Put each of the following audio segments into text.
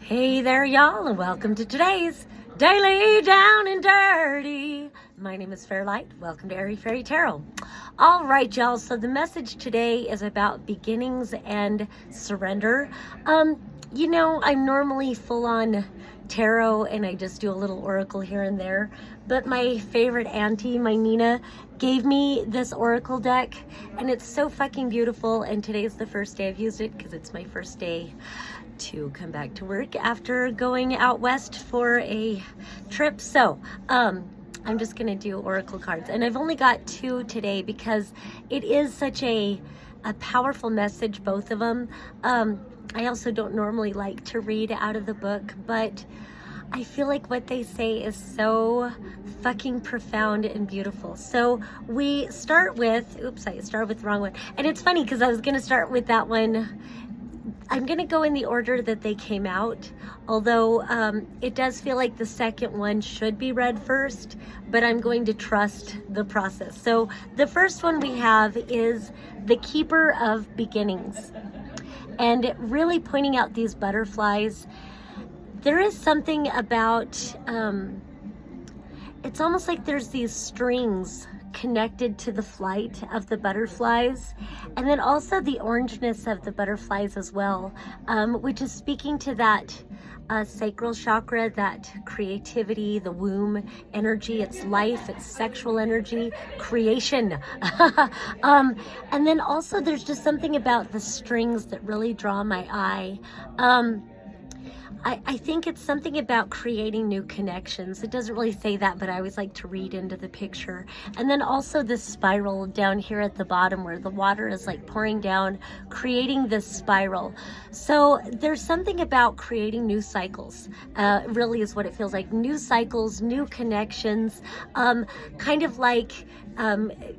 Hey there, y'all, and welcome to today's Daily Down and Dirty. My name is Fairlight. Welcome to Airy Fairy Tarot. All right, y'all, so the message today is about beginnings and surrender. I'm normally full-on tarot, and I just do a little oracle here and there, but my favorite auntie, my Nina, gave me this oracle deck, and it's so fucking beautiful, and today's the first day I've used it because it's my first day to come back to work after going out west for a trip. So I'm just gonna do oracle cards, and I've only got 2 today because it is such a powerful message, both of them. I also don't normally like to read out of the book, but I feel like what they say is so fucking profound and beautiful. So we start with, I started with the wrong one, and it's funny because I was gonna start with that one. I'm going to go in the order that they came out, although it does feel like the second one should be read first, but I'm going to trust the process. So the first one we have is the Keeper of Beginnings, and really pointing out these butterflies. There is something about, it's almost like there's these strings connected to the flight of the butterflies, and then also the orangeness of the butterflies as well, which is speaking to that sacral chakra, that creativity, the womb energy, it's life, it's sexual energy, creation. And then also there's just something about the strings that really draw my eye. I think it's something about creating new connections. It doesn't really say that, but I always like to read into the picture. And then also this spiral down here at the bottom where the water is like pouring down, creating this spiral. So there's something about creating new cycles, really is what it feels like. New cycles, new connections, kind of like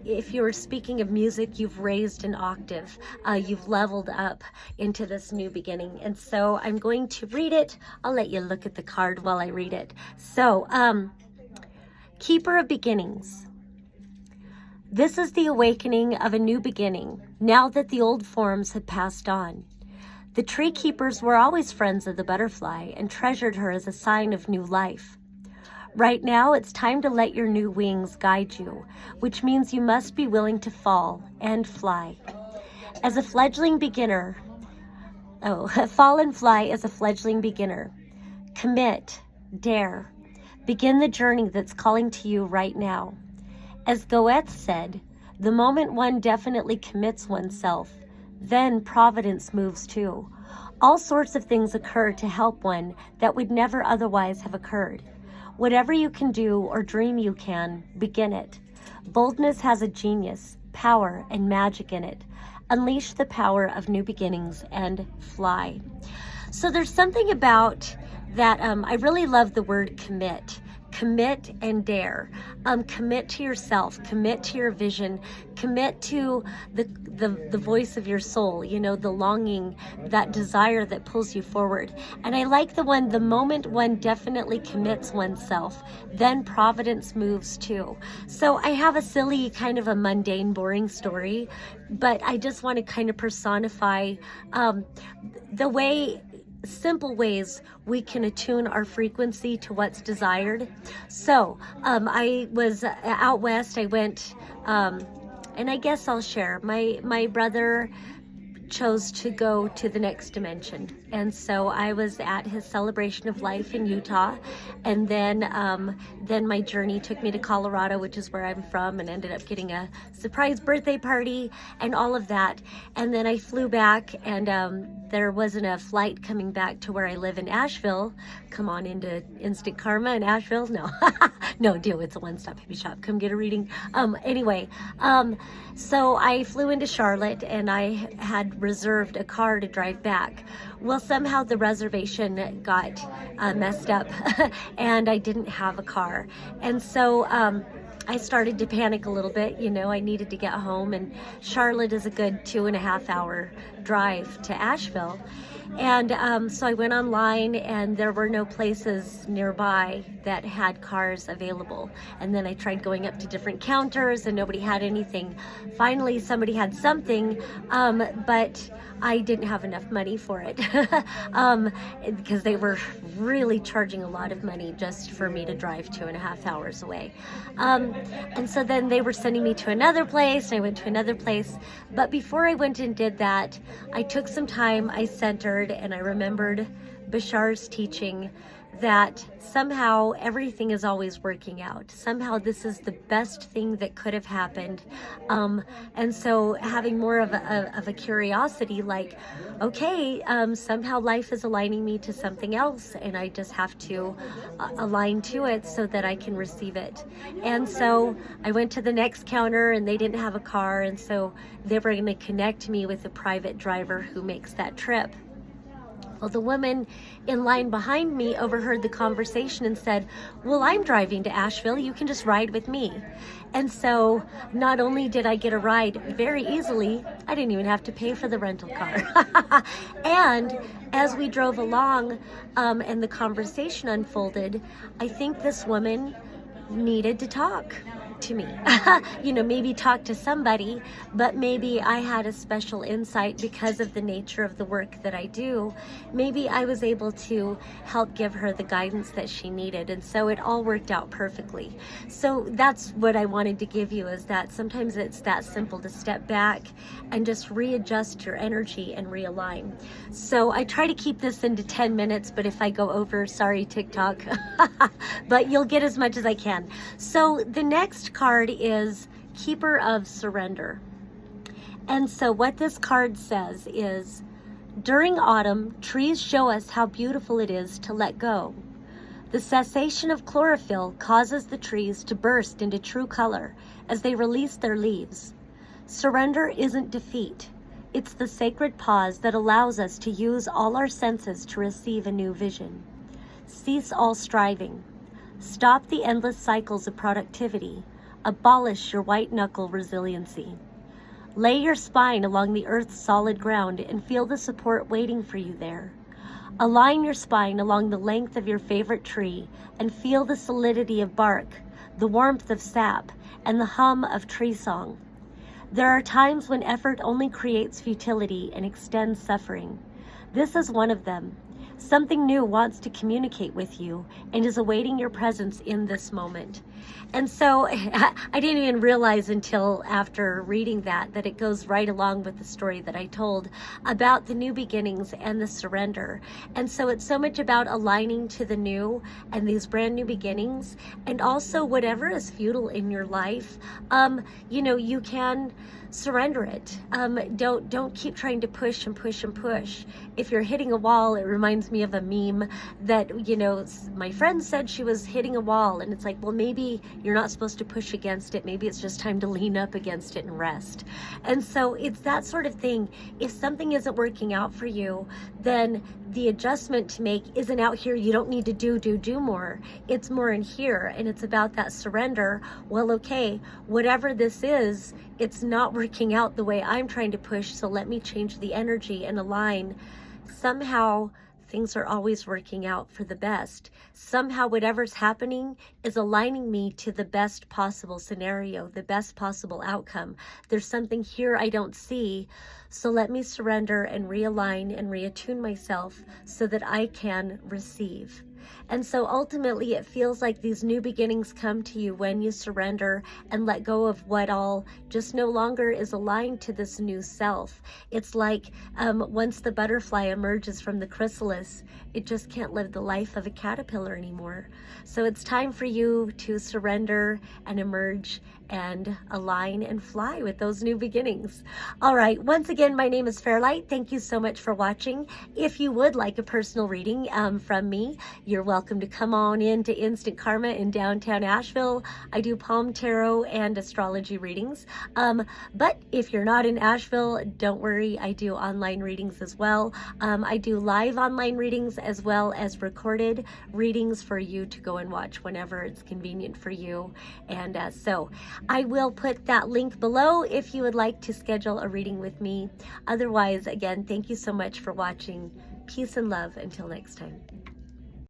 if you were speaking of music, you've raised an octave, you've leveled up into this new beginning. And so I'm going to read it. I'll let you look at the card while I read it. So, Keeper of Beginnings. This is the awakening of a new beginning, now that the old forms have passed on. The tree keepers were always friends of the butterfly and treasured her as a sign of new life. Right now, it's time to let your new wings guide you, which means you must be willing to fall and fly. As a fledgling beginner, fall and fly as a fledgling beginner. Commit, dare, begin the journey that's calling to you right now. As Goethe said, the moment one definitely commits oneself, then providence moves too. All sorts of things occur to help one that would never otherwise have occurred. Whatever you can do or dream you can, begin it. Boldness has a genius, power, and magic in it. Unleash the power of new beginnings and fly. So there's something about that. I really love the word commit. Commit and dare. Commit to yourself. Commit to your vision. Commit to the voice of your soul, the longing, that desire that pulls you forward. And I like the one, the moment one definitely commits oneself, then providence moves too. So I have a silly, kind of a mundane, boring story, but I just want to kind of personify the way, simple ways we can attune our frequency to what's desired. So I was out west. I went, and I guess I'll share. My brother chose to go to the next dimension, and so I was at his celebration of life in Utah, and then my journey took me to Colorado, which is where I'm from, and ended up getting a surprise birthday party and all of that. And then I flew back, and there wasn't a flight coming back to where I live in Asheville. Come on into Instant Karma in Asheville. No, it's a one-stop hippie shop. Come get a reading. So I flew into Charlotte, and I had reserved a car to drive back. Well, somehow the reservation got messed up and I didn't have a car. And so I started to panic a little bit. I needed to get home, and Charlotte is a good 2.5 hour drive to Asheville. And so I went online, and there were no places nearby that had cars available. And then I tried going up to different counters, and nobody had anything. Finally, somebody had something, but I didn't have enough money for it because they were really charging a lot of money just for me to drive 2.5 hours away. And so then they were sending me to another place, and I went to another place. But before I went and did that, I took some time, I centered, and I remembered Bashar's teaching that somehow everything is always working out. Somehow this is the best thing that could have happened. And so having more of a curiosity, like, okay, somehow life is aligning me to something else, and I just have to align to it so that I can receive it. And so I went to the next counter, and they didn't have a car, and so they were going to connect me with a private driver who makes that trip. Well, the woman in line behind me overheard the conversation and said, well, I'm driving to Asheville. You can just ride with me. And so not only did I get a ride very easily, I didn't even have to pay for the rental car. And as we drove along and the conversation unfolded, I think this woman needed to talk to me. Maybe talk to somebody, but maybe I had a special insight because of the nature of the work that I do. Maybe I was able to help give her the guidance that she needed, and so it all worked out perfectly. So that's what I wanted to give you, is that sometimes it's that simple to step back and just readjust your energy and realign. So I try to keep this into 10 minutes, but if I go over, sorry, TikTok, but you'll get as much as I can. So the next card is Keeper of Surrender. And so what this card says is, during autumn, trees show us how beautiful it is to let go. The cessation of chlorophyll causes the trees to burst into true color as they release their leaves. Surrender isn't defeat. It's the sacred pause that allows us to use all our senses to receive a new vision. Cease all striving. Stop the endless cycles of productivity. Abolish your white-knuckle resiliency. Lay your spine along the earth's solid ground and feel the support waiting for you there. Align your spine along the length of your favorite tree and feel the solidity of bark, the warmth of sap, and the hum of tree song. There are times when effort only creates futility and extends suffering. This is one of them. Something new wants to communicate with you and is awaiting your presence in this moment. And so I didn't even realize until after reading that it goes right along with the story that I told about the new beginnings and the surrender. And so it's so much about aligning to the new and these brand new beginnings, and also whatever is futile in your life, you can surrender it. Don't keep trying to push and push and push. If you're hitting a wall, it reminds me of a meme that, my friend said she was hitting a wall, and it's like, well, maybe you're not supposed to push against it. Maybe it's just time to lean up against it and rest. And so it's that sort of thing. If something isn't working out for you, then the adjustment to make isn't out here. You don't need to do more. It's more in here, and it's about that surrender. Well, okay, whatever this is, it's not working out the way I'm trying to push, so let me change the energy and align. Somehow things are always working out for the best. Somehow whatever's happening is aligning me to the best possible scenario, the best possible outcome. There's something here I don't see, so let me surrender and realign and reattune myself so that I can receive. And so ultimately it feels like these new beginnings come to you when you surrender and let go of what all just no longer is aligned to this new self. It's like once the butterfly emerges from the chrysalis, it just can't live the life of a caterpillar anymore. So it's time for you to surrender and emerge and align and fly with those new beginnings. All right, once again, my name is Fairlight. Thank you so much for watching. If you would like a personal reading from me, you're welcome to come on in to Instant Karma in downtown Asheville. I do palm tarot and astrology readings. But if you're not in Asheville, don't worry, I do online readings as well. I do live online readings as well as recorded readings for you to go and watch whenever it's convenient for you. And so I will put that link below if you would like to schedule a reading with me. Otherwise, again, thank you so much for watching. Peace and love until next time.